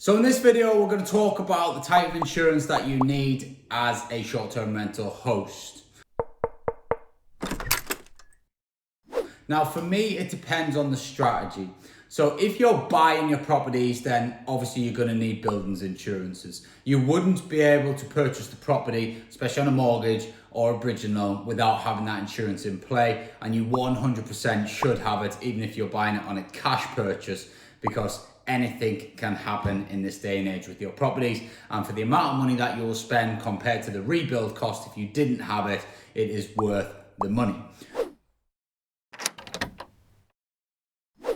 So in this video, we're going to talk about the type of insurance that you need as a short-term rental host. Now, for me, it depends on the strategy. So if you're buying your properties, then obviously you're going to need buildings insurances. You wouldn't be able to purchase the property, especially on a mortgage or a bridging loan, without having that insurance in play. And you 100% should have it, even if you're buying it on a cash purchase, because anything can happen in this day and age with your properties. And for the amount of money that you will spend compared to the rebuild cost, if you didn't have it, it is worth the money.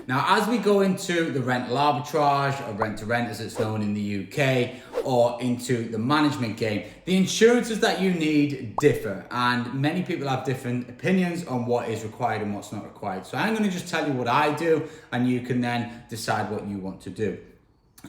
Now, as we go into the rental arbitrage, or rent to rent as it's known in the UK, or into the management game, the insurances that you need differ, and many people have different opinions on what is required and what's not required. So I'm going to just tell you what I do, and you can then decide what you want to do.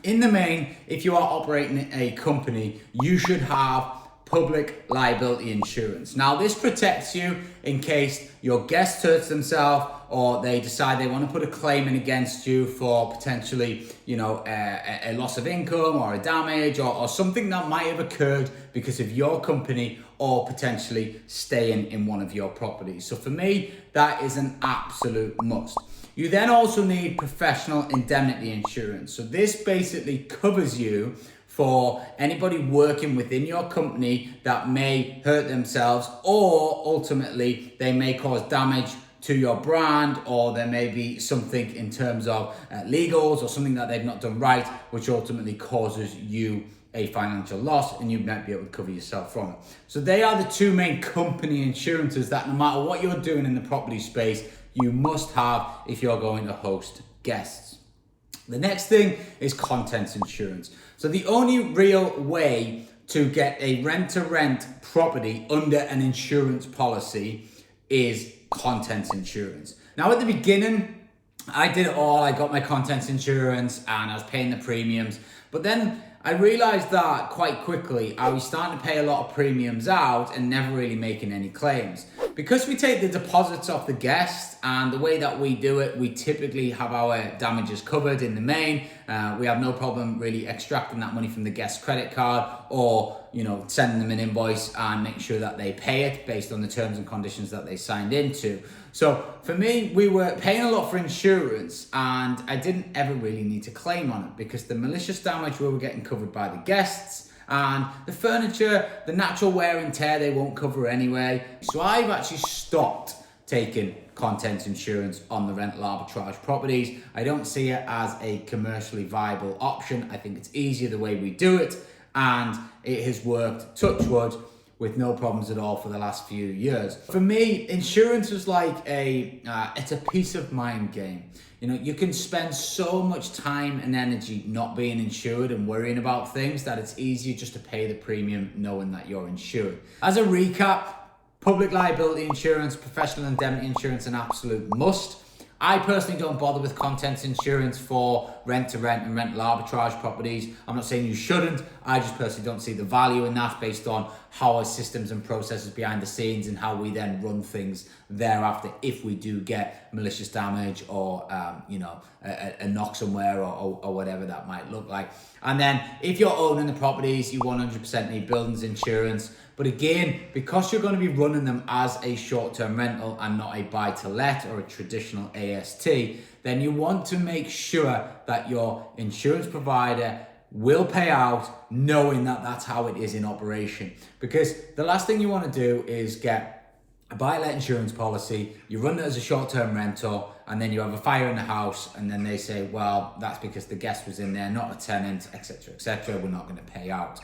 In the main, if you are operating a company, you should have public liability insurance. Now, this protects you in case your guest hurts themselves or they decide they want to put a claim in against you for potentially, a loss of income or a damage or something that might have occurred because of your company or potentially staying in one of your properties. So for me, that is an absolute must. You then also need professional indemnity insurance. So this basically covers you for anybody working within your company that may hurt themselves, or ultimately they may cause damage to your brand, or there may be something in terms of legals or something that they've not done right, which ultimately causes you a financial loss, and you might be able to cover yourself from it. So they are the two main company insurances that no matter what you're doing in the property space, you must have if you're going to host guests. The next thing is contents insurance. So the only real way to get a rent-to-rent property under an insurance policy is contents insurance. Now, at the beginning, I did it all. I got my contents insurance and I was paying the premiums. But then I realized that quite quickly I was starting to pay a lot of premiums out and never really making any claims. Because we take the deposits off the guest, and the way that we do it, we typically have our damages covered in the main. We have no problem really extracting that money from the guest's credit card, or sending them an invoice and making sure that they pay it based on the terms and conditions that they signed into. So for me, we were paying a lot for insurance, and I didn't ever really need to claim on it because the malicious damage we were getting covered by the guests, and the furniture, the natural wear and tear, they won't cover anyway. So I've actually stopped taking contents insurance on the rental arbitrage properties. I don't see it as a commercially viable option. I think it's easier the way we do it, and it has worked, touch wood, with no problems at all for the last few years. For me, insurance is like it's a peace of mind game. You can spend so much time and energy not being insured and worrying about things that it's easier just to pay the premium knowing that you're insured. As a recap, public liability insurance, professional indemnity insurance, an absolute must. I personally don't bother with contents insurance for rent-to-rent and rental arbitrage properties. I'm not saying you shouldn't. I just personally don't see the value in that based on how our systems and processes behind the scenes and how we then run things thereafter if we do get malicious damage or a knock somewhere or whatever that might look like. And then if you're owning the properties, you 100% need buildings insurance. But again, because you're going to be running them as a short-term rental and not a buy-to-let or a traditional AST, then you want to make sure that your insurance provider will pay out knowing that that's how it is in operation. Because the last thing you want to do is get a buy-to-let insurance policy, you run it as a short-term rental, and then you have a fire in the house, and then they say, well, that's because the guest was in there, not a tenant, etc., etc. We're not going to pay out.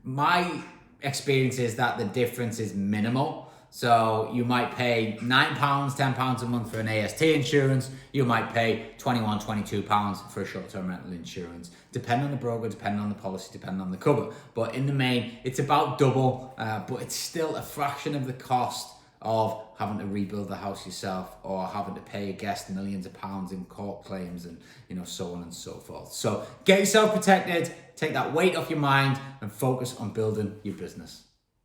My experience is that the difference is minimal. So you might pay £9, £10 a month for an AST insurance. You might pay £21, £22 for a short-term rental insurance, depending on the broker, depending on the policy, depending on the cover. But in the main, it's about double, but it's still a fraction of the cost of having to rebuild the house yourself or having to pay a guest millions of pounds in court claims and so on and so forth. So get yourself protected, take that weight off your mind and focus on building your business.